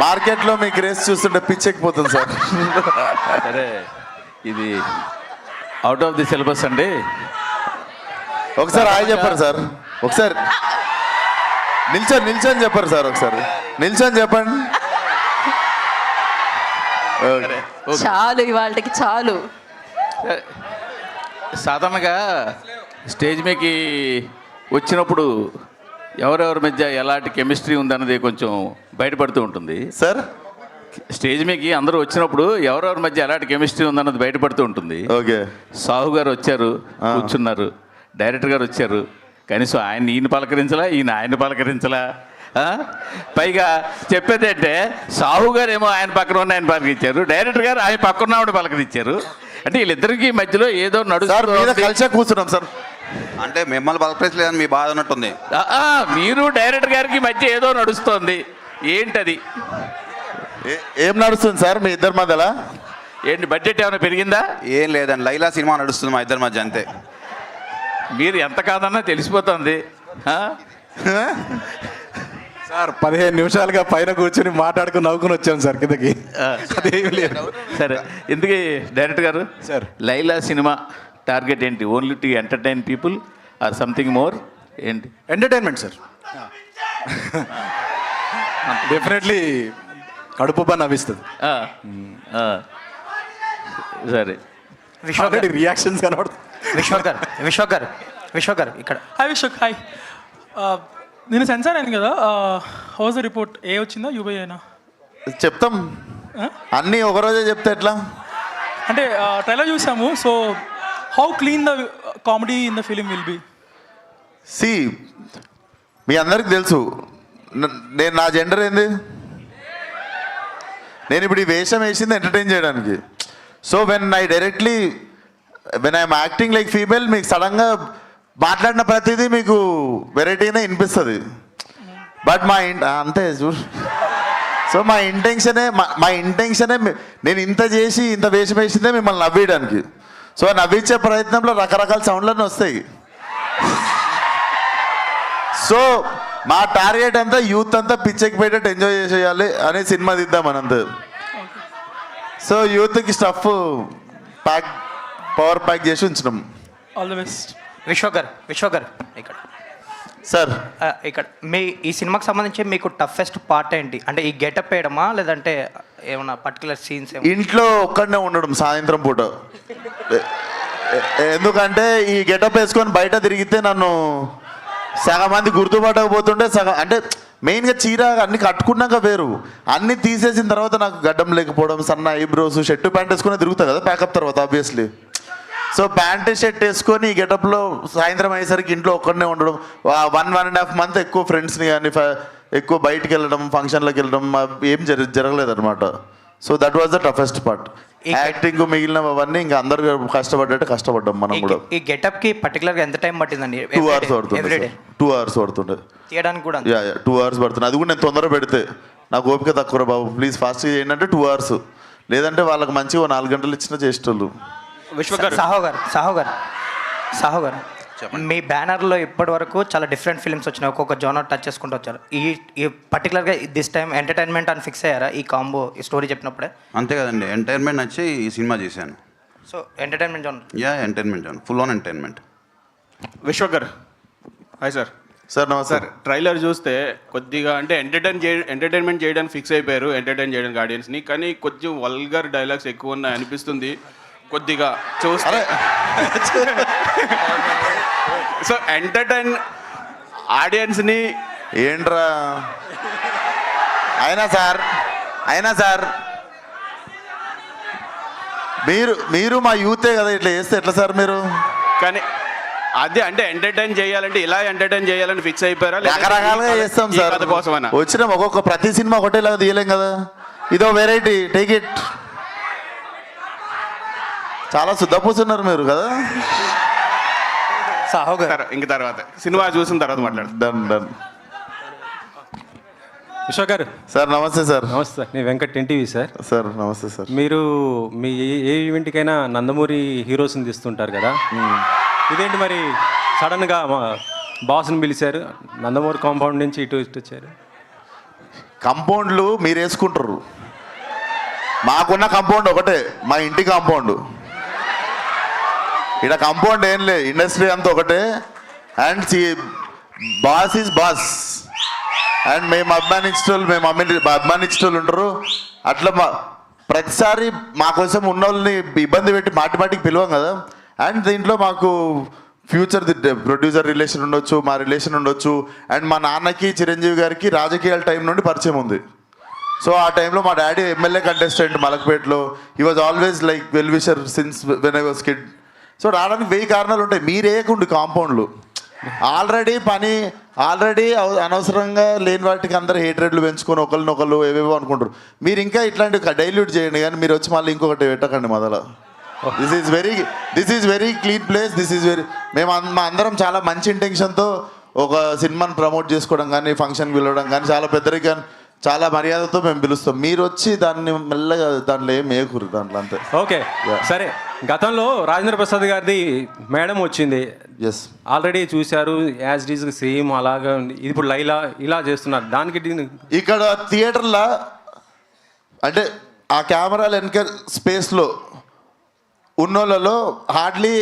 మార్కెట్లో మీ క్రేజ్ చూస్తుంటే పిచ్చెక్కిపోతుంది సార్. సరే, ఇది అవుట్ ఆఫ్ ది సిలబస్ అండి. ఒకసారి ఆయన చెప్పండి సార్. ఒకసారి నిల్చొని చెప్పండి సార్. ఒకసారి నిల్చొని చెప్పండి. చాలు, ఇవాళకి చాలు. సాధారణంగా స్టేజ్ మీదకి వచ్చినప్పుడు ఎవరెవరి మధ్య ఎలాంటి కెమిస్ట్రీ ఉందన్నది కొంచెం బయటపడుతూ ఉంటుంది సార్. స్టేజ్ మీదకి అందరూ వచ్చినప్పుడు ఎవరెవరి మధ్య ఎలాంటి కెమిస్ట్రీ ఉందన్నది బయటపడుతూ ఉంటుంది. ఓకే. సాహు గారు వచ్చారు, కూర్చున్నారు. డైరెక్టర్ గారు వచ్చారు, కనీసం ఈయన పలకరించలా, ఈయన ఆయన పలకరించలా. పైగా చెప్పేది అంటే సాహు గారు ఏమో ఆయన పక్కన ఉన్న ఆయన పలకరించారు, డైరెక్టర్ గారు ఆయన పక్కన ఉన్నవాడు పలకరించారు. అంటే వీళ్ళిద్దరికి మధ్యలో ఏదో కలిసే కూర్చున్నాం సార్. అంటే మిమ్మల్ని పలకరించలేదని మీ బాధ ఉన్నట్టుంది. మీరు డైరెక్టర్ గారికి మధ్య ఏదో నడుస్తోంది. ఏంటది? ఏం నడుస్తుంది సార్ మీ ఇద్దరి మధ్యలో? ఏంటి, బడ్జెట్ ఏమైనా పెరిగిందా? ఏం లేదండి, లైలా సినిమా నడుస్తుంది మా ఇద్దరి మధ్య, అంతే. మీరు ఎంత కాదన్నా తెలిసిపోతుంది. సార్ 15 నిమిషాలుగా పైన కూర్చొని మాట్లాడుకుని నవ్వుకుని వచ్చాం సార్ కిందకి. అదేమి లేదు. సరే, ఇందుకే డైరెక్టర్ గారు సార్, లైలా సినిమా టార్గెట్ ఏంటి? Only to entertain people or something more? ఏంటి? Entertainment sir. డెఫినెట్లీ కడుపు పని నవ్విస్తుంది. సరే, రియాక్షన్స్ కనబడుతుంది. విశ్వక్ గారు ఇక్కడ. Hi Vishwak, hi. నేను సెన్సార్ అయింది కదా, హౌస్ రిపోర్ట్ ఏ వచ్చిందా యూబై అయినా? చెప్తాం అన్నీ ఒకరోజే చెప్తే ఎట్లా అంటే ట్రైలర్ చూసాము. So how clean the comedy in the film will be? See, మీ అందరికి తెలుసు నేను నా జెండర్ ఏంది. నేను ఇప్పుడు ఈ వేషం వేసింది ఎంటర్టైన్ చేయడానికి. So when I'm acting like female, మీకు సడన్గా మాట్లాడిన ప్రతిదీ మీకు వెరైటీనే వినిపిస్తుంది. బట్ అంతే చూడు. సో మా ఇంటెన్షనే నేను ఇంత చేసి ఇంత వేషం వేసిందే మిమ్మల్ని నవ్వేయడానికి. సో నవ్వించే ప్రయత్నంలో రకరకాల సౌండ్లన్నీ వస్తాయి. సో మా టార్గెట్ అంతా యూత్ అంతా పిచ్చెక్కి పెట్టేట్టు ఎంజాయ్ చేసేయాలి అనే సినిమా తీద్దాం మనంతా. సో యూత్కి స్టఫ్ పవర్ ప్యాక్ చేసి ఉంచినాం. All the best. విశ్వక్ గారు ఇక్కడ. సార్, ఇక్కడ మీ ఈ సినిమాకి సంబంధించి మీకు టఫెస్ట్ పార్ట్ ఏంటి? అంటే ఈ గెటప్ వేయడమా, లేదంటే ఏమన్నా పర్టికులర్ సీన్స్? ఇంట్లో ఒక్కడనే ఉండడం సాయంత్రం పూట. ఎందుకంటే ఈ గెటప్ వేసుకొని బయట తిరిగితే నన్ను సగం మంది గుర్తుపట్టకపోతుంటే సగం, అంటే మెయిన్గా చీర అన్ని కట్టుకున్నాక వేరు, అన్నీ తీసేసిన తర్వాత నాకు గడ్డం లేకపోవడం, సన్న ఐబ్రోస్, షర్టు ప్యాంట్ వేసుకుని తిరుగుతా కదా ప్యాకప్ తర్వాత ఆబ్వియస్లీ. సో ప్యాంటు షర్ట్ వేసుకొని ఈ గెటప్లో సాయంత్రం అయ్యేసరికి ఇంట్లో ఒక్కడనే ఉండడం. 1.5 month ఎక్కువ ఫ్రెండ్స్ని కానీ ఎక్కువ బయటికి వెళ్ళడం, ఫంక్షన్లకు వెళ్ళడం ఏం జరగలేదు అనమాట. So that was the toughest part. Acting మిగిలినవన్నీ ఇంకా అందరు కష్టపడ్డాం మనం కూడా. ఈ గెటప్ కి పర్టికులర్గా ఎంత టైం పట్టిందండి? 2 hours పడుతుంది. 2 hours పడుతుండే తీయడానికి కూడా. 2 hours పడుతుంది. అది కూడా నేను తొందర పెడితే నాకు ఓపిక తక్కువ బాబు, ప్లీజ్ ఫాస్ట్గా చేయండి అంటే 2 hours, లేదంటే వాళ్ళకి మంచిగా 4 గంటలు ఇచ్చినా చేసేటోళ్ళు. సాహు గారు మీ బ్యానర్లో ఇప్పటి వరకు చాలా డిఫరెంట్ ఫిల్మ్స్ వచ్చినాయి, ఒక్కొక్క జోనర్ టచ్ చేసుకుంటూ వచ్చారు. ఈ పర్టికులర్గా దిస్ టైం ఎంటర్టైన్మెంట్ అని ఫిక్స్ అయ్యారా ఈ కాంబో, ఈ స్టోరీ చెప్పినప్పుడే? అంతే కదండి, ఎంటర్టైన్మెంట్ నచ్చి ఈ సినిమా చేశాను. So entertainment genre. Entertainment genre, full on entertainment. Vishwak గారు హాయ్ సార్. సార్ నమస్తే సార్. ట్రైలర్ చూస్తే కొద్దిగా అంటే ఎంటర్టైన్మెంట్ చేయడానికి ఫిక్స్ అయిపోయారు, ఎంటర్టైన్ చేయడానికి ఆడియన్స్ని, కానీ కొంచెం వల్గర్ డైలాగ్స్ ఎక్కువ ఉన్నాయి అనిపిస్తుంది కొద్దిగా చూస్తే. సో ఎంటర్టైన్ ఆడియన్స్ని ఏంట్రా అయినా సార్ మీరు మా యూతే కదా, ఇట్లా చేస్తే ఎట్లా సార్ మీరు? కానీ అదే అంటే ఎంటర్టైన్ చేయాలంటే ఇలా ఎంటర్టైన్ చేయాలని ఫిక్స్ అయిపోయారా? రకరకాలుగా చేస్తాం సార్, కోసమైనా వచ్చిన ఒక్కొక్క ప్రతి సినిమా ఒకటేలాగా తీయలేం కదా, ఇదో వెరైటీ, టేక్ ఇట్. చాలా శుద్ధపూసున్నారు మీరు కదా. సాహు గారు ఇంక తర్వాత సినిమా చూసిన తర్వాత మాట్లాడు. డన్. విశ్వక్ గారు సార్ నమస్తే సార్. నమస్తే సార్, నేను వెంకట్ ఎన్టీవీ సార్. సార్ నమస్తే సార్. మీరు మీ ఏ ఈవెంట్కైనా నందమూరి హీరోస్ని తీస్తుంటారు కదా, ఇదేంటి మరి సడన్గా బాస్ని పిలిచారు, నందమూరి కాంపౌండ్ నుంచి ఇటు వచ్చారు? కంపౌండ్లు మీరు వేసుకుంటారు, మాకున్న కంపౌండ్ ఒకటే, మా ఇంటి కాంపౌండ్. ఇక్కడ కాంపౌండ్ ఏం లేదు, ఇండస్ట్రీ అంతా ఒకటే. And boss is boss. And మేము అభిమానించేటోళ్ళు ఉంటారు. అట్లా ప్రతిసారి మా కోసం ఉన్న వాళ్ళని ఇబ్బంది పెట్టి మాటికి పిలవం కదా. అండ్ దీంట్లో మాకు ఫ్యూచర్ ప్రొడ్యూసర్ రిలేషన్ ఉండొచ్చు, మా రిలేషన్ ఉండొచ్చు. అండ్ మా నాన్నకి చిరంజీవి గారికి రాజకీయాల టైం నుండి పరిచయం ఉంది. సో ఆ టైంలో మా డాడీ ఎమ్మెల్యే కంటెస్టెంట్ మలక్పేటలో. He was always like well wisher since when I was kid. So రావడానికి 1000 కారణాలు ఉంటాయి. మీరేయకుండి కాంపౌండ్లు. ఆల్రెడీ అనవసరంగా లేని వాటికి అందరు హేట్రెడ్లు పెంచుకొని ఒకరినొకరు ఏవేవో అనుకుంటారు. మీరు ఇంకా ఇట్లాంటి డైల్యూట్ చేయండి, కానీ మీరు వచ్చి మళ్ళీ ఇంకొకటి పెట్టకండి మొదల. This is very clean place. మా అందరం చాలా మంచి ఇంటెన్షన్తో ఒక సినిమాని ప్రమోట్ చేసుకోవడం కానీ, ఫంక్షన్ పిలవడం కానీ, చాలా పెద్దరిగా చాలా మర్యాదతో మేము పిలుస్తాం. మీరు వచ్చి దాన్ని మెల్లగా దాంట్లో ఏం వేయకూరు దాంట్లో, అంతే. ఓకే, సరే. గతంలో రాజేంద్ర ప్రసాద్ గారిది మేడం వచ్చింది, ఎస్, ఆల్రెడీ చూశారు. యాజ్ ఇట్ ఈజ్ సేమ్ అలాగా ఉంది. ఇప్పుడు లైలా ఇలా చేస్తున్నారు. దానికి ఇక్కడ థియేటర్లో అంటే ఆ కెమెరాలు వెనక స్పేస్లో ఉన్నోళ్ళలో హార్డ్లీ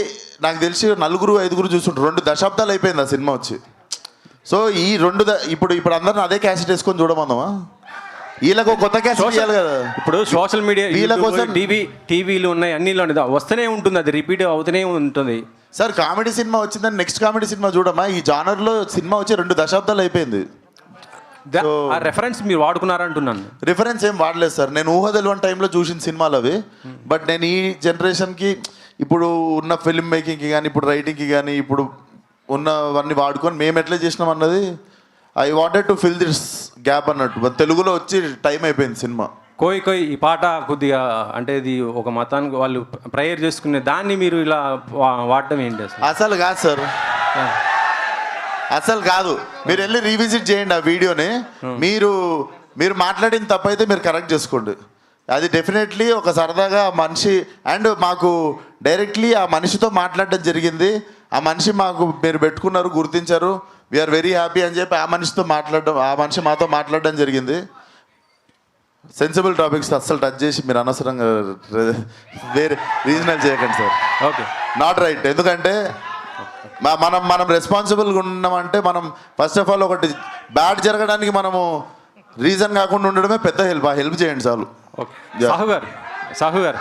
నాకు తెలిసి 4-5 చూస్తుంటారు. 2 దశాబ్దాలు అయిపోయింది ఆ సినిమా వచ్చి. సో ఈ 2 ఇప్పుడు అందరిని అదే క్యాసెట్ వేసుకొని చూడమందామా? వీళ్ళకు కొత్త క్యాసెట్ చేయాలి కదా. ఇప్పుడు సోషల్ మీడియా, వీళ్ళ కోసం టీవీలు ఉన్నాయి, అన్నిలో వస్తూనే ఉంటుంది, అది రిపీట్ అవుతూనే ఉంటుంది. సార్ కామెడీ సినిమా వచ్చిందని నెక్స్ట్ కామెడీ సినిమా చూడమా? ఈ జానర్లో సినిమా వచ్చి 2 దశాబ్దాలు అయిపోయింది. ఆ రెఫరెన్స్ మీరు వాడుకున్నారంటున్నాను. రిఫరెన్స్ ఏం వాడలేదు సార్. నేను ఊహ తెలియని టైంలో చూసిన సినిమాలు అవి. బట్ నేను ఈ జనరేషన్కి ఇప్పుడు ఉన్న ఫిల్మ్ మేకింగ్కి కానీ, ఇప్పుడు రైటింగ్కి కానీ, ఇప్పుడు ఉన్నవన్నీ వాడుకొని మేము ఎట్లా చేసినాం అన్నది I wanted to fill this gap అన్నట్టు. తెలుగులో వచ్చి టైం అయిపోయింది సినిమా. కోయి ఈ పాట కొద్దిగా అంటే ఇది ఒక మతానికి వాళ్ళు ప్రేయర్ చేసుకునే దాన్ని మీరు ఇలా వాడటం ఏంటి అసలు కాదు సార్, అసలు కాదు. మీరు వెళ్ళి రీవిజిట్ చేయండి ఆ వీడియోని. మీరు మాట్లాడిన తప్పైతే మీరు కరెక్ట్ చేసుకోండి. అది డెఫినెట్లీ ఒక సరదాగా మనిషి. అండ్ మాకు డైరెక్ట్లీ ఆ మనిషితో మాట్లాడడం జరిగింది. ఆ మనిషి మాకు మీరు పెట్టుకున్నారు, గుర్తించారు, వీఆర్ వెరీ హ్యాపీ అని చెప్పి ఆ మనిషి మాతో మాట్లాడడం జరిగింది. సెన్సిబుల్ టాపిక్స్ అస్సలు టచ్ చేసి మీరు అనవసరంగా వేరే రీజనల్ చేయకండి సార్. Okay, not right. ఎందుకంటే మనం రెస్పాన్సిబుల్గా ఉన్నామంటే మనం ఫస్ట్ ఆఫ్ ఆల్ ఒకటి బ్యాడ్ జరగడానికి మనము రీజన్ కాకుండా ఉండడమే పెద్ద హెల్ప్. ఆ హెల్ప్ చేయండి చాలు. ఓకే. సాహు గారు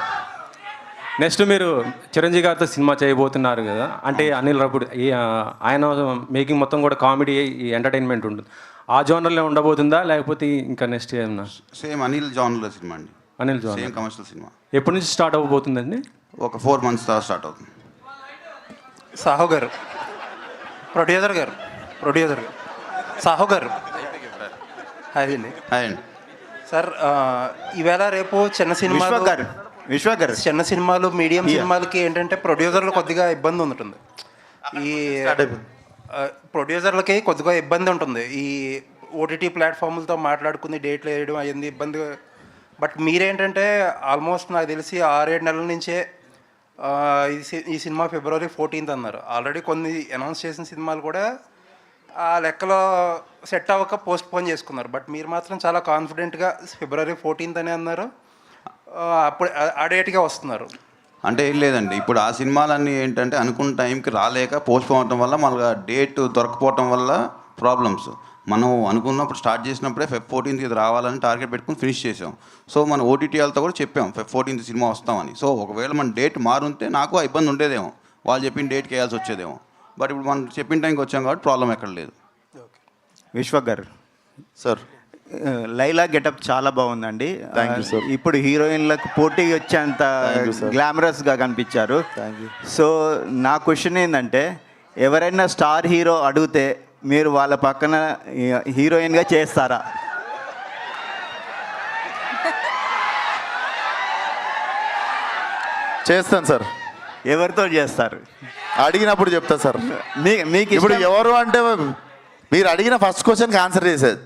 నెక్స్ట్ మీరు చిరంజీవి గారితో సినిమా చేయబోతున్నారు కదా. అంటే అనిల్ రావిపూడి ఆయన మేకింగ్ మొత్తం కూడా కామెడీ, ఎంటర్టైన్మెంట్ ఉంటుంది. ఆ జోనర్లో ఉండబోతుందా లేకపోతే ఇంకా నెక్స్ట్ ఏమన్నా? సేమ్ అనిల్ జాన్లో సినిమా అండి. అనిల్ జాన్ సేమ్ కమర్షియల్ సినిమా. ఎప్పటి నుంచి స్టార్ట్ అవ్వబోతుందండి? ఒక 4 months తర్వాత స్టార్ట్ అవుతుంది. సాహు గారు, ప్రొడ్యూసర్ సాహు గారు, అదండి. అండ్ సార్ ఈవేళ రేపు చిన్న సినిమాలు చిన్న సినిమాలు, మీడియం సినిమాలకి ఏంటంటే ప్రొడ్యూసర్లు కొద్దిగా ఇబ్బంది ఉంటుంది. ఈ ప్రొడ్యూసర్లకి కొద్దిగా ఇబ్బంది ఉంటుంది. ఈ ఓటీటీ ప్లాట్ఫామ్లతో మాట్లాడుకుని డేట్లు వేయడం అయ్యింది ఇబ్బంది. బట్ మీరేంటంటే ఆల్మోస్ట్ నాకు తెలిసి 6-7 నెలల నుంచే ఈ సినిమా February 14th అన్నారు. ఆల్రెడీ కొన్ని అనౌన్స్ చేసిన సినిమాలు కూడా ఆ లెక్కలో సెట్ అవ్వక పోస్ట్ పోన్ చేసుకున్నారు. బట్ మీరు మాత్రం చాలా కాన్ఫిడెంట్గా February 14th అని అన్నారు. అప్పుడు ఆ డేట్గా వస్తున్నారు. అంటే ఏం లేదండి, ఇప్పుడు ఆ సినిమాలన్నీ ఏంటంటే అనుకున్న టైంకి రాలేక పోస్ట్ పోన్ అవడం వల్ల మళ్ళీ డేట్ దొరకపోవటం వల్ల ప్రాబ్లమ్స్. మనం అనుకున్నప్పుడు స్టార్ట్ చేసినప్పుడే Feb 14th ఇది రావాలని టార్గెట్ పెట్టుకుని ఫినిష్ చేసాం. సో మన ఓటీటీ వాళ్ళతో కూడా చెప్పాం Feb 14th సినిమా వస్తామని. సో ఒకవేళ మన డేట్ మారుంటే నాకు ఆ ఇబ్బంది ఉండేదేమో, వాళ్ళు చెప్పిన డేట్కి వేయాల్సి వచ్చేదేమో. బట్ ఇప్పుడు మనం చెప్పిన టైంకి వచ్చాం కాబట్టి ప్రాబ్లం ఎక్కడ లేదు. విశ్వక్ గారు సార్, లైలా గెటప్ చాలా బాగుందండి. Thank you sir. ఇప్పుడు హీరోయిన్లకు పోటీ వచ్చేంత గ్లామరస్గా కనిపించారు. Thank you. సో నా క్వశ్చన్ ఏంటంటే, ఎవరైనా స్టార్ హీరో అడిగితే మీరు వాళ్ళ పక్కన హీరోయిన్గా చేస్తారా? చేస్తాను సార్. ఎవరితో చేస్తారు? అడిగినప్పుడు చెప్తా సార్. మీకు ఇప్పుడు ఎవరు అంటే మీరు అడిగిన ఫస్ట్ క్వశ్చన్కి ఆన్సర్ చేసేది.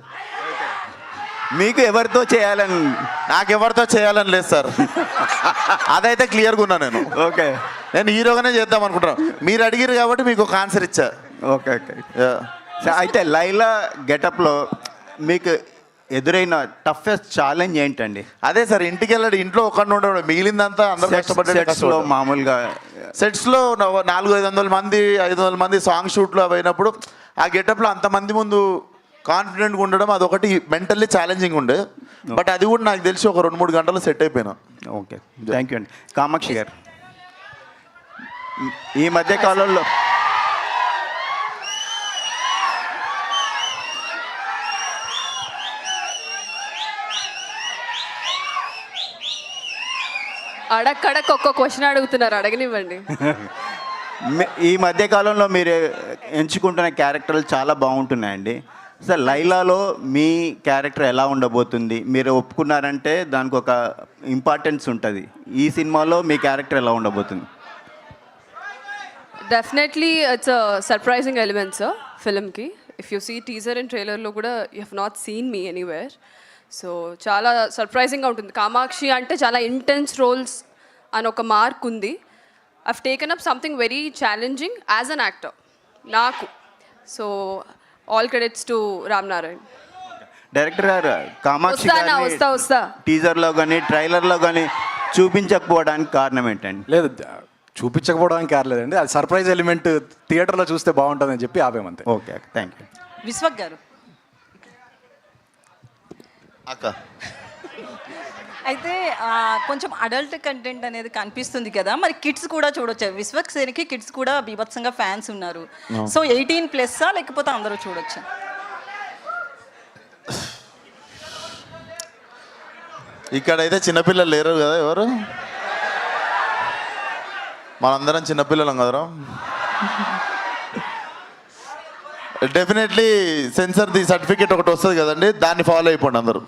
మీకు ఎవరితో చేయాలని? నాకు ఎవరితో చేయాలని లేదు సార్. అదైతే క్లియర్గా ఉన్నా నేను. ఓకే, నేను హీరోగానే చేద్దాం అనుకుంటున్నాను. మీరు అడిగిరు కాబట్టి మీకు ఒక ఆన్సర్ ఇచ్చా. ఓకే. అయితే లైలా గెటప్లో మీకు ఎదురైన టఫెస్ట్ ఛాలెంజ్ ఏంటండి? అదే సార్, ఇంటికి వెళ్ళాడు, ఇంట్లో ఒకరిని ఉండడం, మిగిలిందంతా అందరూ సెట్స్లో మామూలుగా సెట్స్లో 400-500 మంది 500 మంది సాంగ్ షూట్లు అవి అయినప్పుడు ఆ గెటప్లో అంతమంది ముందు కాన్ఫిడెంట్గా ఉండడం అదొకటి మెంటల్లీ ఛాలెంజింగ్ ఉండే. బట్ అది కూడా నాకు తెలిసి ఒక 2-3 గంటలు సెట్ అయిపోయినా. ఓకే, థ్యాంక్ యూ అండి. కామాక్షి గారు, ఈ మధ్య కాలంలో అడక్కడక్ ఒక్క క్వశ్చన్ అడుగుతున్నారు, అడగనివ్వండి. ఈ మధ్య కాలంలో మీరు ఎంచుకుంటున్న క్యారెక్టర్లు చాలా బాగుంటున్నాయండి. సార్, లైలాలో మీ క్యారెక్టర్ ఎలా ఉండబోతుంది? మీరు ఒప్పుకున్నారంటే దానికి ఒక ఇంపార్టెన్స్ ఉంటుంది. ఈ సినిమాలో మీ క్యారెక్టర్ ఎలా ఉండబోతుంది? Definitely it's a surprising elements ఫిల్మ్కి. If you see teaser and ట్రైలర్లో కూడా you have not seen me anywhere. So చాలా సర్ప్రైజింగ్గా ఉంటుంది. కామాక్షి అంటే చాలా ఇంటెన్స్ రోల్స్ అని ఒక మార్క్ ఉంది. I've taken up something very challenging as an actor నాకు. So all credits to Ram Narayan. Director గారు, కామాక్షి వస్తా టీజర్లో కానీ ట్రైలర్లో కానీ చూపించకపోవడానికి కారణం ఏంటండి? లేదు, చూపించకపోవడానికి కారలేదండి, అది సర్ప్రైజ్ ఎలిమెంట్ థియేటర్లో చూస్తే బాగుంటుందని చెప్పి ఆపేమంతే. Okay, thank you. విశ్వక్ గారు, అక్క అయితే కొంచెం అడల్ట్ కంటెంట్ అనేది కనిపిస్తుంది కదా, మరి కిడ్స్ కూడా చూడొచ్చు. విశ్వక్ సేన్కి కిడ్స్ కూడా బీభత్సంగా ఫ్యాన్స్ ఉన్నారు. సో 18+ లేకపోతే అందరూ చూడొచ్చా? ఇక్కడైతే చిన్నపిల్లలు లేరు కదా, ఎవరు? మనందరం చిన్నపిల్లలం కదరా. డెఫినెట్లీ సెన్సర్ది సర్టిఫికేట్ ఒకటి వస్తుంది కదండి, దాన్ని ఫాలో అయిపోండి అందరూ.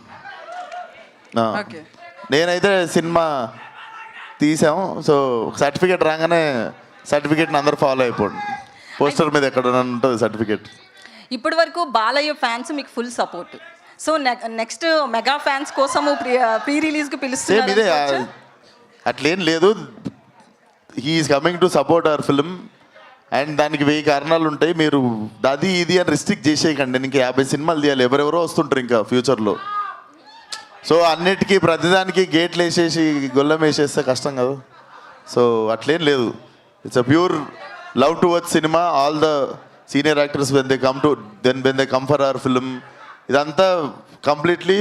నేనైతే సినిమా తీసాము, సో సర్టిఫికేట్ రాగానే సర్టిఫికేట్ని అందరూ ఫాలో అయిపోండి. పోస్టర్ మీద ఎక్కడ ఉంటుంది సర్టిఫికేట్. ఇప్పటి వరకు బాలయ్య ఫ్యాన్స్ మీకు full support. So next mega fans కోసము ప్రీ రిలీజ్కి సేమ్ పిలుస్తున్నారు. ఇదే, అట్లేం లేదు. He's coming to support our film and దానికి 1000 కారణాలు ఉంటాయి. మీరు అది ఇది అని రిస్ట్రిక్ట్ చేసేయకండి. ఇంకా 50 సినిమాలు తీయాలి, ఎవరెవరో వస్తుంటారు ఇంకా ఫ్యూచర్లో. సో అన్నిటికీ ప్రతిదానికి గేట్లు వేసేసి గొల్లం వేసేస్తే కష్టం కదా. సో అట్లేం లేదు. It's a pure love towards cinema. All the senior actors when they come for hour film, ఇదంతా కంప్లీట్లీ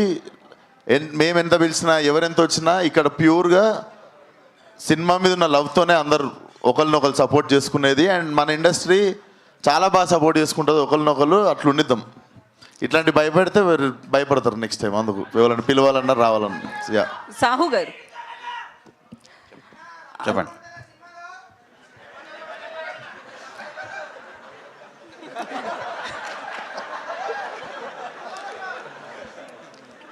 మేము ఎంత పిలిచినా ఎవరెంత వచ్చినా ఇక్కడ ప్యూర్గా సినిమా మీద ఉన్న లవ్తోనే అందరు ఒకరినొకరు సపోర్ట్ చేసుకునేది. అండ్ మన ఇండస్ట్రీ చాలా బాగా సపోర్ట్ చేసుకుంటుంది ఒకరినొకరు. అట్లా ఉండిద్దాం. ఇట్లాంటి భయపెడితే భయపడతారు నెక్స్ట్ టైం. అందుకు ఎవరైనా పిలవాలన్నా రావాలన్నా. యా, సాహు గారు చెప్పండి.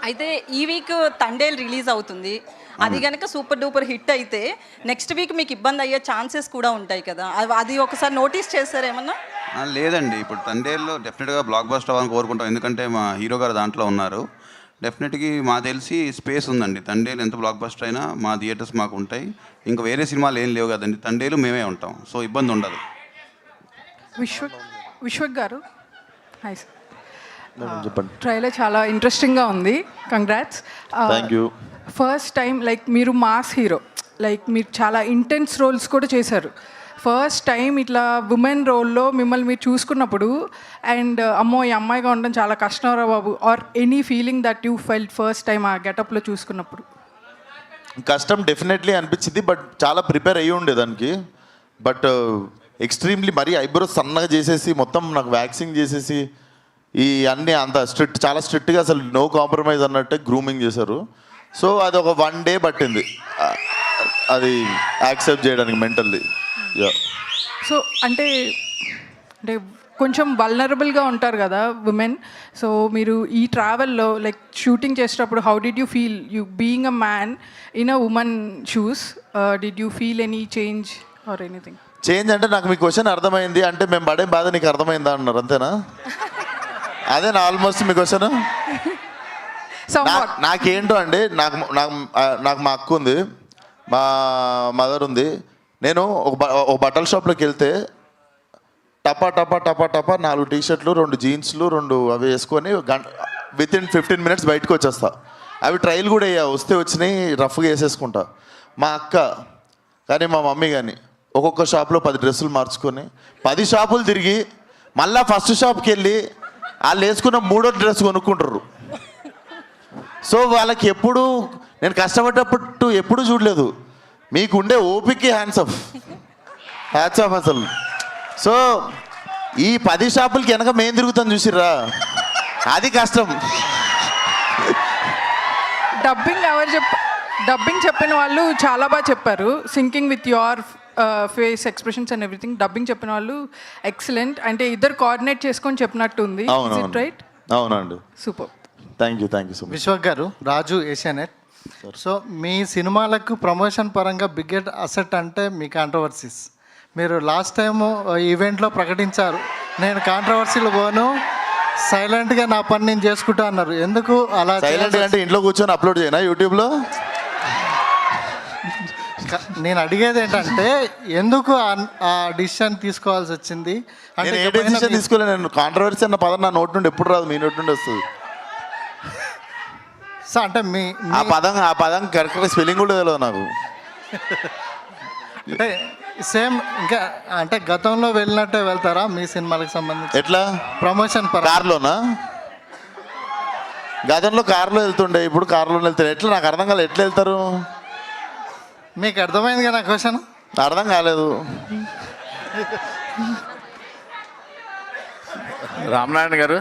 అయితే ఈ వీక్ తండేల్ రిలీజ్ అవుతుంది. అది కనుక సూపర్ డూపర్ హిట్ అయితే నెక్స్ట్ వీక్ మీకు ఇబ్బంది అయ్యే ఛాన్సెస్ కూడా ఉంటాయి కదా, అది ఒకసారి నోటీస్ చేస్తారేమన్నా? లేదండి, ఇప్పుడు తండేల్లో డెఫినెట్గా బ్లాక్ బస్టర్ అవ్వాలని కోరుకుంటాం. ఎందుకంటే మా హీరో గారు దాంట్లో ఉన్నారు. డెఫినెట్గా మా తెలిసి స్పేస్ ఉందండి. తండేలు ఎంత బ్లాక్ బస్టర్ అయినా మా థియేటర్స్ మాకు ఉంటాయి. ఇంకా వేరే సినిమాలు ఏం లేవు కదండి, తండేలు మేమే ఉంటాం. సో ఇబ్బంది ఉండదు. విశ్వక్ గారు, హాయ్ సార్. చెప్పండి. ట్రైలర్ చాలా ఇంట్రెస్టింగ్గా ఉంది, congrats. Thank you. First time like మీరు మాస్ హీరో, లైక్ మీరు చాలా ఇంటెన్స్ రోల్స్ కూడా చేశారు. ఫస్ట్ టైం ఇట్లా ఉమెన్ రోల్లో మిమ్మల్ని మీరు చూసుకున్నప్పుడు అండ్ అమ్మో ఈ అమ్మాయిగా ఉండడం చాలా కష్టంరా బాబు, or any feeling that you felt first time ఆ గెటప్లో చూసుకున్నప్పుడు? కష్టం డెఫినెట్లీ అనిపించింది, బట్ చాలా ప్రిపేర్ అయ్యి ఉండే దానికి. బట్ ఎక్స్ట్రీమ్లీ మరీ ఐబ్రోస్ సన్నగా చేసేసి మొత్తం నాకు వ్యాక్సింగ్ చేసేసి ఈ అన్నీ అంత స్ట్రిక్ట్, చాలా స్ట్రిక్ట్గా అసలు నో కాంప్రమైజ్ అన్నట్టే గ్రూమింగ్ చేశారు. సో అది ఒక 1 డే పట్టింది అది యాక్సెప్ట్ చేయడానికి మెంటల్లీ. సో అంటే అంటే కొంచెం వల్నరబుల్గా ఉంటారు కదా ఉమెన్. సో మీరు ఈ ట్రావెల్లో లైక్ షూటింగ్ చేసేటప్పుడు how did you feel you being a man in a women shoes? Did you feel any change or anything? Change అంటే నాకు మీ క్వశ్చన్ అర్థమైంది. అంటే మేము పడే బాధ నీకు అర్థమైందా అన్నారు, అంతేనా? అదేనా ఆల్మోస్ట్ మీ క్వశ్చన్? నాకేంటో అండి, నాకు మా అక్క ఉంది, మా మదర్ ఉంది. నేను ఒక బట్టల షాప్లోకి వెళ్తే టపా టపా టపా టపా 4 టీ షర్ట్లు 2 జీన్స్లు 2 అవి వేసుకొని విత్ ఇన్ 15 minutes బయటకు వచ్చేస్తా. అవి ట్రైల్ కూడా వేయ వస్తే వచ్చినాయి రఫ్గా వేసేసుకుంటా. మా అక్క కానీ మా మమ్మీ కానీ ఒక్కొక్క షాప్లో 10 డ్రెస్సులు మార్చుకొని 10 షాపులు తిరిగి మళ్ళీ ఫస్ట్ షాప్కి వెళ్ళి వాళ్ళు వేసుకున్న 3వ డ్రెస్ కొనుక్కుంటారు. సో వాళ్ళకి ఎప్పుడు నేను కష్టపడ్డప్పుడు ఎప్పుడు చూడలేదు. మీకు ఉండే ఓపిక్కి హ్యాండ్స్ ఆఫ్ అసలు. సో ఈ 10 షాపులకి వెనక మేము తిరుగుతాం చూసిర్రా, అది కష్టం. డబ్బింగ్ చెప్పిన వాళ్ళు చాలా బాగా చెప్పారు. Sinking with your face expressions and everything. Dubbing చెప్పిన వాళ్ళు ఎక్సలెంట్. అంటే ఇద్దరు కోఆర్డినేట్ చేసుకొని చెప్పినట్టు ఉంది. రైట్? అవునండి. Super. Thank you so much. Vishwak గారు, రాజు ఏషియానెట్. సో మీ సినిమాలకు ప్రమోషన్ పరంగా బిగ్గెస్ట్ అసెట్ అంటే మీ కాంట్రవర్సీస్. మీరు లాస్ట్ టైము ఈవెంట్లో ప్రకటించారు, నేను కాంట్రవర్సీలు పోను, సైలెంట్గా నా పని నేను చేసుకుంటా అన్నారు. ఎందుకు అలా? సైలెంట్గా అంటే ఇంట్లో కూర్చొని అప్లోడ్ చేయనా యూట్యూబ్లో? నేను అడిగేది ఏంటంటే ఎందుకు ఆ డిసిషన్ తీసుకోవాల్సి వచ్చింది? నేను ఏ డెసిషన్ తీసుకోలేదు. నేను కాంట్రవర్సీ అన్న పదం నా నోటి నుండి ఎప్పుడు రాదు, మీ నోటి నుండి వస్తుంది. సో అంటే ఆ పదం కరెక్ట్గా స్పెల్లింగ్ కూడా తెలియదు నాకు. అంటే సేమ్ ఇంకా అంటే గతంలో వెళ్ళినట్టే వెళ్తారా మీ సినిమాలకు సంబంధించి? ఎట్లా ప్రమోషన్ కార్లోనా? గతంలో కార్లో వెళ్తుండే, ఇప్పుడు కార్లో వెళ్తారు. ఎట్లా నాకు అర్థం కాలేదు. ఎట్లా వెళ్తారు? మీకు అర్థమైంది కదా క్వశ్చన్? అర్థం కాలేదు. రామనారాయణ గారు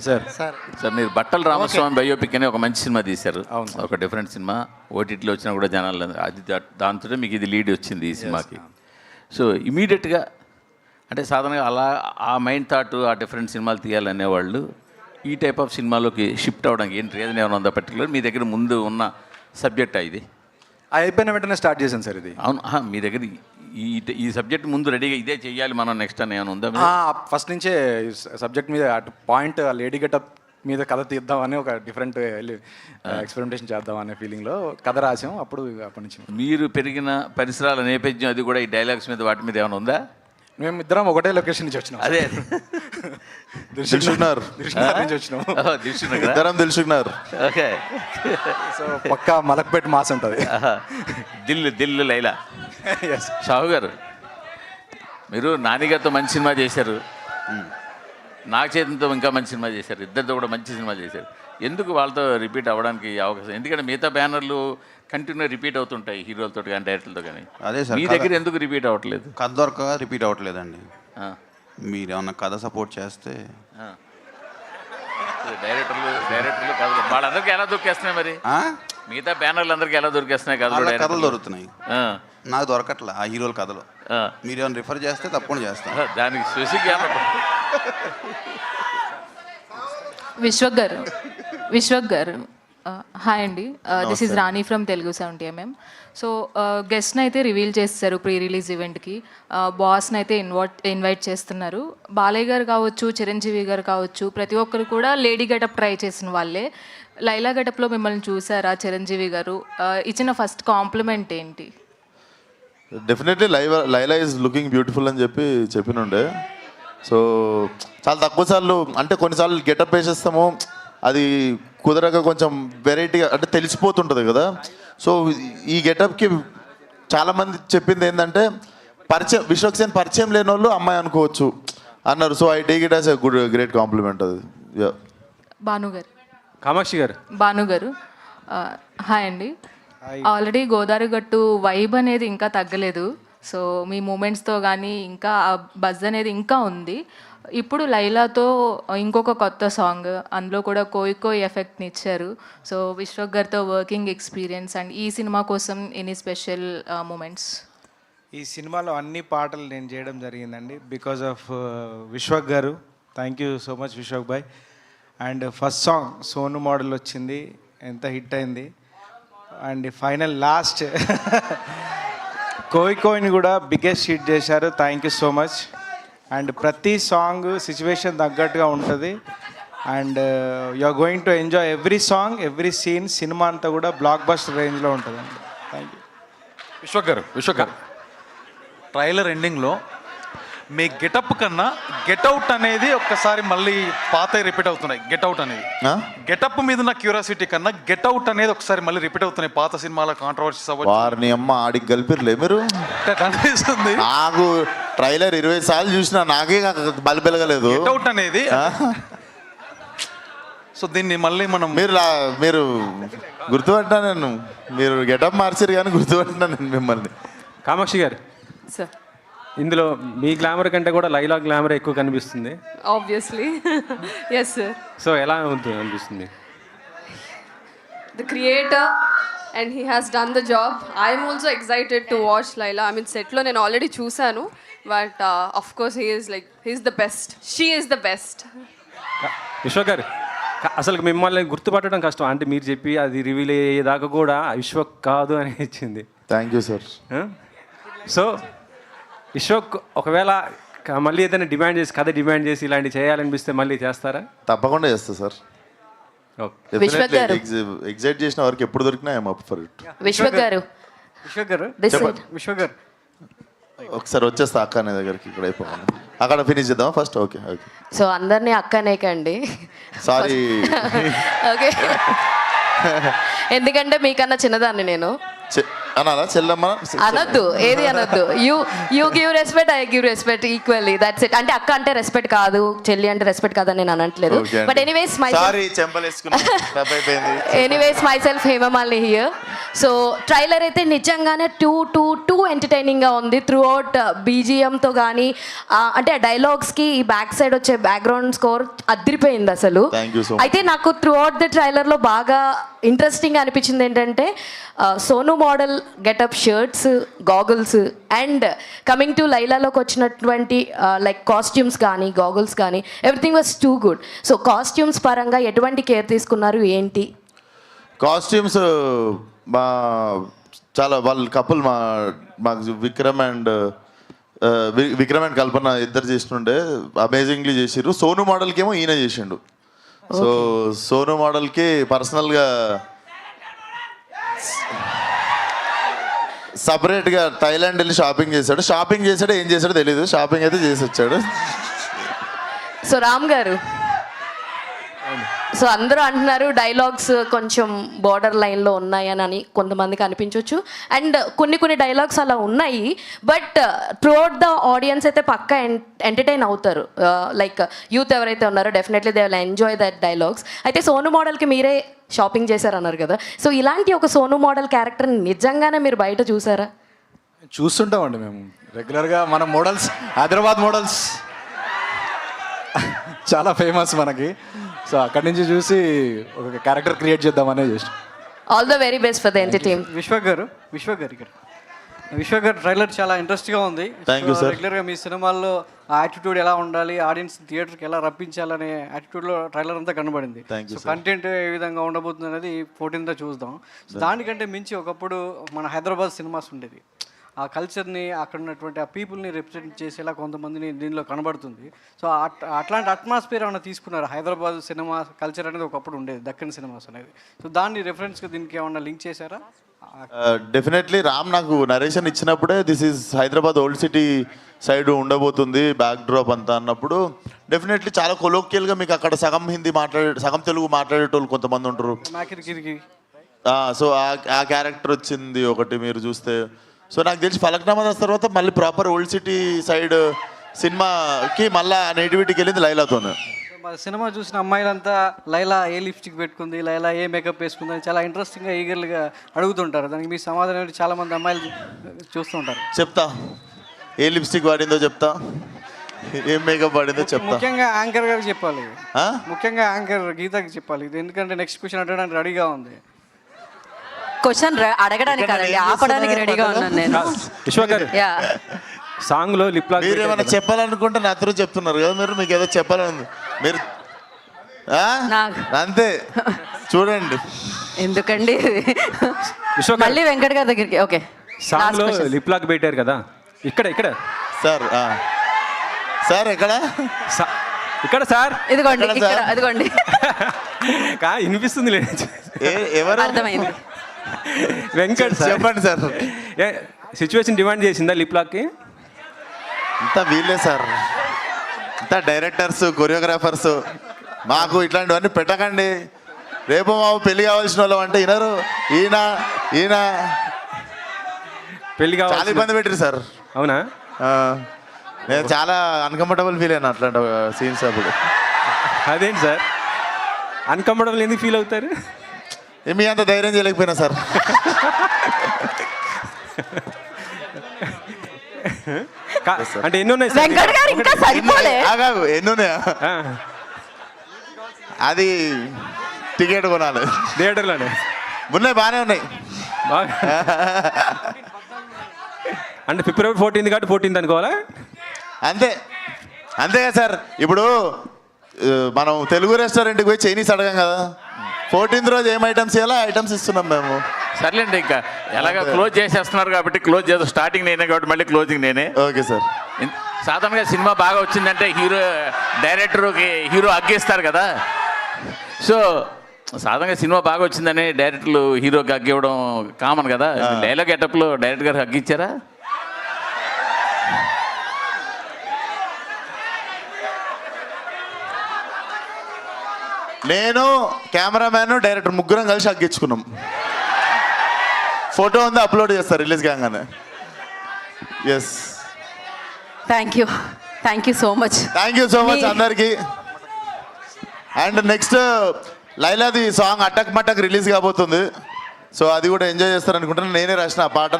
సార్ మీరు బట్టల రామస్వామి బయోపిక్ అని ఒక మంచి సినిమా తీశారు. ఒక డిఫరెంట్ సినిమా. ఓటీటీలో వచ్చినా కూడా జనాలు అది దాంతో మీకు ఇది లీడ్ వచ్చింది ఈ సినిమాకి. సో ఇమీడియట్గా అంటే సాధారణంగా అలా ఆ మైండ్ థాట్ ఆ డిఫరెంట్ సినిమాలు తీయాలనేవాళ్ళు ఈ టైప్ ఆఫ్ సినిమాలోకి షిఫ్ట్ అవ్వడానికి ఏంటి రీజన్ ఏమైనా ఉందా పర్టికులర్? మీ దగ్గర ముందు ఉన్న సబ్జెక్టా ఇది? అయిపోయిన వెంటనే స్టార్ట్ చేశాను సార్ ఇది. అవును, మీ దగ్గర ఈ సబ్జెక్ట్ ముందు రెడీగా ఇదే చెయ్యాలి మనం నెక్స్ట్ అని ఏమైనా ఉందా? ఫస్ట్ నుంచే సబ్జెక్ట్ మీద అటు పాయింట్ లేడీ గెటప్ మీద కథ తీద్దామని ఒక డిఫరెంట్ ఎక్స్పెరిమెంటేషన్ చేద్దాం అనే ఫీలింగ్లో కథ రాసాం. అప్పటి నుంచి మీరు పెరిగిన పరిసరాల నేపథ్యం అది కూడా ఈ డైలాగ్స్ మీద వాటి మీద ఏమైనా ఉందా? మేము ఇద్దరం ఒకటే లొకేషన్ నుంచి వచ్చినాం. అదే దిల్సుఖ్నగర్ నుంచి వచ్చినాం. దిల్సుఖ్నగర్. ఓకే. సో పక్కా మలక్పేట్ మాస్ ఉంటుంది. దిల్లు లైలా. షాహు గారు, మీరు నానిగారితో మంచి సినిమా చేశారు, నాగ చైతన్యతో ఇంకా మంచి సినిమా చేశారు, ఇద్దరితో కూడా మంచి సినిమా చేశారు. ఎందుకు వాళ్ళతో రిపీట్ అవ్వడానికి అవకాశం? ఎందుకంటే మిగతా బ్యానర్లు కంటిన్యూ రిపీట్ అవుతుంటాయి హీరోలతో కానీ డైరెక్టర్లతో కానీ. అదే సార్, మీ దగ్గర ఎందుకు రిపీట్ అవ్వట్లేదు? కథ దొరక రిపీట్ అవ్వట్లేదండి. మీరు ఏమన్నా కథ సపోర్ట్ చేస్తే డైరెక్టర్లు కథలు వాళ్ళందరికీ ఎలా దొరికేస్తున్నాయి మరి? మిగతా బ్యానర్లు అందరికీ ఎలా దొరికేస్తున్నాయి కథలు దొరుకుతున్నాయి, నాకు దొరకట్లే ఆ హీరోల కథలు. మీరు ఏమైనా రిఫర్ చేస్తే తప్పకుండా చేస్తాను. దానికి స్పెసిఫిక్ విశ్వక్ గారు హాయ్ అండి. This is Rani from Telugu 70mm. So గెస్ట్ని అయితే రివీల్ చేస్తారు ప్రీ రిలీజ్ ఈవెంట్కి. బాస్ని అయితే ఇన్వైట్ చేస్తున్నారు. బాలయ్య గారు కావచ్చు, చిరంజీవి గారు కావచ్చు, ప్రతి ఒక్కరు కూడా లేడీ గెటప్ ట్రై చేసిన వాళ్ళే. లైలా గెటప్లో మిమ్మల్ని చూసారా చిరంజీవి గారు? ఇచ్చిన ఫస్ట్ కాంప్లిమెంట్ ఏంటి? Definitely Laila is looking beautiful అని చెప్పినుండే. సో చాలా తక్కువ సార్లు అంటే కొన్నిసార్లు గెటప్ వేసేస్తాము, అది కుదరక కొంచెం వెరైటీగా అంటే తెలిసిపోతుంటుంది కదా. సో ఈ గెటప్కి చాలామంది చెప్పింది ఏంటంటే విశ్వక్ సేన్ పరిచయం లేని వాళ్ళు అమ్మాయి అనుకోవచ్చు అన్నారు. So I take it as a great compliment. అది భానుగారు, కామాక్షి గారు, భానుగారు హాయ్ అండి. ఆల్రెడీ గోదావరి గట్టు వైబ్ అనేది ఇంకా తగ్గలేదు. సో మీ మూమెంట్స్తో కానీ ఇంకా ఆ బజ్ అనేది ఇంకా ఉంది. ఇప్పుడు లైలాతో ఇంకొక కొత్త సాంగ్, అందులో కూడా కోయి ఎఫెక్ట్ని ఇచ్చారు. సో విశ్వక్ గారితో వర్కింగ్ ఎక్స్పీరియన్స్ అండ్ ఈ సినిమా కోసం ఎనీ స్పెషల్ మూమెంట్స్? ఈ సినిమాలో అన్ని పాటలు నేను చేయడం జరిగిందండి బికాజ్ ఆఫ్ విశ్వక్ గారు. Thank you so much Vishwak బాయ్. And first song Sonu model వచ్చింది, ఎంత హిట్ అయింది. అండ్ ఫైనల్ లాస్ట్ కోయిని కూడా బిగ్గెస్ట్ హిట్ చేశారు. Thank you so much. And ప్రతి సాంగ్ సిచ్యువేషన్ తగ్గట్టుగా ఉంటుంది. And you are going to enjoy every song, every scene. సినిమా అంతా కూడా బ్లాక్ బస్టర్ రేంజ్లో ఉంటుందండి. Thank you. విశ్వక్ గారు ట్రైలర్ ఎండింగ్లో మీ గెటప్ కన్నా గెట్అవుట్ అనేది ఒక్కసారి మళ్ళీ పాత రిపీట్ అవుతున్నాయి. గెట్అవుట్ అనేది గెటప్ మీద ఉన్న క్యూరియాసిటీ కన్నా గెట్అవుట్ అనేది ఒకసారి మళ్ళీ రిపీట్ అవుతున్నాయి పాత సినిమాల కాంట్రవర్సీస్ అవ్వచ్చు. వారిని అమ్మ ఆడికి కలిపిర్లే మీరు. అనిపిస్తుంది నాకు ట్రైలర్ 20 సార్లు చూసినా నాకే బలిపెలగలేదు. గెట్అవుట్ అనేది సో దీన్ని మళ్ళీ మనం మీరు గుర్తుపట్టినా నేను, మీరు గెటప్ మార్చారు కానీ గుర్తుపట్టినా నేను మిమ్మల్ని. కామాక్షి గారు సార్, ఇందులో మీ గ్లామర్ కంటే కూడా లైలా గ్లామర్ ఎక్కువ కనిపిస్తుంది. Obviously yes sir. సో ఎలా ఉంటుంది అనిపిస్తుంది? The creator and he has done the job. I am also excited to watch Laila. I mean set lo నేను already చూసాను, but of course he is the best. She is the best. విశ్వ గారు అసలు మిమ్మల్ని గుర్తుపట్టడం కష్టం. అంటే మీరు చెప్పి అది రివీల్ అయ్యేదాకా కూడా విశ్వ కాదు అని ఇచ్చింది. Thank you sir. So Vishwak ఒకవేళ మళ్ళీ ఏదైనా కథ డిమాండ్ చేసి ఇలాంటివి చేయాలనిపిస్తే మళ్ళీ చేస్తారా? తప్పకుండా చేస్తా సార్. ఎగ్జైట్ చేసిన వారికి ఎప్పుడు దొరికినా I'm up for it. Vishwak గారు ఒకసారి వచ్చేస్తా అక్క అనే దగ్గరికి. ఇక్కడ అయిపోవాలి, అక్కడ ఫినిష్ చేద్దాం ఫస్ట్. Okay okay. సో అందరినీ అక్కనే కండి. సారీ. ఓకే, ఎందుకంటే మీకన్నా చిన్నదాన్ని నేను. అనాలా చెల్లమ్మ అనొద్దు, ఏది అనొద్దు. You give respect, I give respect equally, that's it. అంటే అక్క అంటే రెస్పెక్ట్ కాదు, చెల్లి అంటే రెస్పెక్ట్ కాదని నేను అనట్లేదు. But anyways myself Hemamalini హియర్. సో ట్రైలర్ అయితే నిజంగానే టూ ఎంటర్టైనింగ్గా ఉంది. త్రూ అవుట్ బీజిఎంతో కానీ అంటే ఆ డైలాగ్స్కి ఈ బ్యాక్ సైడ్ వచ్చే బ్యాక్గ్రౌండ్ స్కోర్ అదిరిపోయింది అసలు. అయితే నాకు త్రూ అవుట్ ది ట్రైలర్లో బాగా ఇంట్రెస్టింగ్ అనిపించింది ఏంటంటే Sonu model getup, shirts, goggles and coming to లైలాలోకి వచ్చినటువంటి లైక్ కాస్ట్యూమ్స్ కానీ గాగుల్స్ కానీ everything was too good. So costumes పరంగా ఎటువంటి కేర్ తీసుకున్నారు ఏంటి? కాస్ట్యూమ్స్ చాలా వాళ్ళ కపుల్ మాకు విక్రమ్ అండ్ కల్పన ఇద్దరు చేస్తుండే అమేజింగ్లీ చేసిర్రు. సోను మోడల్కి ఏమో ఈయన చేసిండు. సో సోను మోడల్కి పర్సనల్గా సపరేట్గా థైలాండ్ వెళ్ళి షాపింగ్ చేశాడు. ఏం చేశాడో తెలీదు, షాపింగ్ అయితే చేసి వచ్చాడు. సో రామ్ గారు, సో అందరూ అంటున్నారు డైలాగ్స్ కొంచెం బార్డర్ లైన్లో ఉన్నాయని కొంతమందికి అనిపించవచ్చు. అండ్ కొన్ని డైలాగ్స్ అలా ఉన్నాయి, బట్ త్రూఅవుట్ ద ఆడియన్స్ అయితే పక్కా ఎంటర్టైన్ అవుతారు. లైక్ యూత్ ఎవరైతే ఉన్నారో definitely they will enjoy that dialogues. అయితే సోను మోడల్కి మీరే షాపింగ్ చేశారన్నారు కదా, సో ఇలాంటి ఒక సోను మోడల్ క్యారెక్టర్ని నిజంగానే మీరు బయట చూసారా? చూస్తుంటామండి మేము రెగ్యులర్గా. మన మోడల్స్ హైదరాబాద్ మోడల్స్ చాలా ఫేమస్ మనకి. సో అక్కడి నుంచి చూసి ఒక క్యారెక్టర్ క్రియేట్ చేద్దామనే చేసి. All the very best for the entertainment. Vishwak గారు ట్రైలర్ చాలా ఇంట్రెస్ట్గా ఉంది. రెగ్యులర్గా మీ సినిమాల్లో ఆ యాటిట్యూడ్ ఎలా ఉండాలి, ఆడియన్స్ థియేటర్కి ఎలా రప్పించాలనే యాటిట్యూడ్లో ట్రైలర్ అంతా కనబడింది. సో కంటెంట్ ఏ విధంగా ఉండబోతుంది అనేది 14th చూద్దాం. సో దానికంటే మించి ఒకప్పుడు మన హైదరాబాద్ సినిమాస్ ఉండేది. ఆ కల్చర్ని, అక్కడ ఉన్నటువంటి ఆ పీపుల్ని రిప్రజెంట్ చేసేలా కొంతమందిని దీనిలో కనబడుతుంది. సో అట్లాంటి అట్మాస్ఫియర్ ఏమైనా తీసుకున్నారు? హైదరాబాద్ సినిమా కల్చర్ అనేది ఒకప్పుడు ఉండేది, దక్కన్ సినిమాస్ అనేది. సో దాన్ని రెఫరెన్స్గా దీనికి ఏమన్నా లింక్ చేశారా? డెఫినెట్లీ రామ్ నాకు నరేషన్ ఇచ్చినప్పుడే this is Hyderabad old city side ఉండబోతుంది బ్యాక్ డ్రాప్ అంతా అన్నప్పుడు డెఫినెట్లీ చాలా కొలోక్యల్గా మీకు అక్కడ సగం తెలుగు మాట్లాడేటోళ్ళు కొంతమంది ఉంటారు. సో ఆ క్యారెక్టర్ వచ్చింది ఒకటి మీరు చూస్తే. సో నాకు తెలిసి ఫలక్నామా దాస్ తర్వాత మళ్ళీ ప్రాపర్ ఓల్డ్ సిటీ సైడ్ సినిమాకి మళ్ళీ నేటివిటీకి వెళ్ళింది లైలాతోనే. సినిమా చూసిన అమ్మాయిలంతా లైలా ఏ లిప్స్టిక్ పెట్టుకుంది, లైలా ఏ మేకప్ వేసుకుంది అని చాలా ఇంట్రెస్టింగ్గా ఈగర్గా అడుగుతుంటారు. దానికి మీ సమాధానం చాలా మంది అమ్మాయిలు చూస్తుంటారు. చెప్తా, ఏ లిప్స్టిక్ వాడిందో చెప్తా, ఏం మేకప్ వాడిందో చెప్తా. ముఖ్యంగా యాంకర్ గారికి చెప్పాలి, ముఖ్యంగా యాంకర్ గీతకి చెప్పాలి. ఎందుకంటే నెక్స్ట్ క్వశ్చన్ అడగడానికి రెడీగా ఉంది. క్వశ్చన్ అడగడానికి కాదండి, ఆపడానికి రెడీగా ఉన్నాను నేను. విశ్వ గారు, సాంగ్లో లిప్ లాక్ మీరు ఏమైనా చెప్పాలనుకుంటే నా త్రూ చెప్తున్నారు కదా, మీరు మీకు ఏదో చెప్పాలని మీరు అంతే చూడండి. ఎందుకండి మళ్ళీ వెంకట్ గారి దగ్గరికి? ఓకే, సాంగ్లో లిప్ లాక్ పెట్టారు కదా, ఇక్కడ సార్. సార్ ఇక్కడ సార్ ఇదిగోండి, ఇదిగోండి వినిపిస్తుంది. ఎవరు? అర్థమైంది. వెంకట్ చెప్పండి సార్. సిచ్యువేషన్ డిమాండ్ చేసిందా లిప్ లాక్కి? అంతా వీళ్ళే సార్, అంతా డైరెక్టర్స్, కొరియోగ్రాఫర్స్. మాకు ఇట్లాంటివన్నీ పెట్టకండి. రేపు మాకు పెళ్లి కావాల్సిన వాళ్ళం అంటే వినరు. ఈయన పెళ్లి చాలా కావాలి. ఇబ్బంది పెట్టిరు సార్. అవునా? నేను చాలా అన్కంఫర్టబుల్ ఫీల్ అయినా అట్లాంటి సీన్స్ అప్పుడు. అదేంటి సార్ అన్కంఫర్టబుల్ ఎందుకు ఫీల్ అవుతారు? మీ అంత ధైర్యం చేయలేకపోయినా సార్. అంటే ఎన్ని ఉన్నాయి సార్? వెంకట్ గారు ఇంకా సరిపోలే. ఆగాగు, ఎన్ని ఉన్నాయా? అది టికెట్ కొనాలి థియేటర్లోనే. ఉన్నాయి, బాగానే ఉన్నాయి. అంటే ఫిబ్రవరి 14 కాబట్టి 14 అనుకోవాలా? అంతే కదా సార్. ఇప్పుడు మనం తెలుగు రెస్టారెంట్కి పోయి చైనీస్ అడగాం కదా, 14th రోజు ఏం ఐటమ్స్ ఇవ్వాలో ఐటమ్స్ ఇస్తున్నాం మేము. సర్లేండి, ఇంకా ఎలాగ క్లోజ్ చేసేస్తున్నారు కాబట్టి క్లోజ్ చేద్దాం. స్టార్టింగ్ నేనే కాబట్టి మళ్ళీ క్లోజింగ్ నేనే. Okay sir. సాధారణంగా సినిమా బాగా వచ్చిందంటే డైరెక్టర్కి హీరో అగ్గేస్తారు కదా. సో సాధారణంగా సినిమా బాగా వచ్చిందని డైరెక్టర్లు హీరోకి అగ్గివ్వడం కామన్ కదా. డైలాగ్ గెటప్లో డైరెక్టర్ గారు అగ్గిచ్చారా? నేను కెమెరామ్యాన్ డైరెక్టర్ ముగ్గురం కలిసి అగ్గించుకున్నాం. ఫోటో ఉంది, అప్లోడ్ చేస్తారు రిలీజ్ కాగానే. Yes, thank you so much. Thank you so much అందరికి. అండ్ నెక్స్ట్ లైలాది సాంగ్ అటక్ మటక్ రిలీజ్ కాబోతుంది. సో అది కూడా ఎంజాయ్ చేస్తారు అనుకుంటున్నాను. నేనే రాసిన ఆ పాట.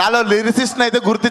నాలో లిరిసిస్ట్ని అయితే గుర్తి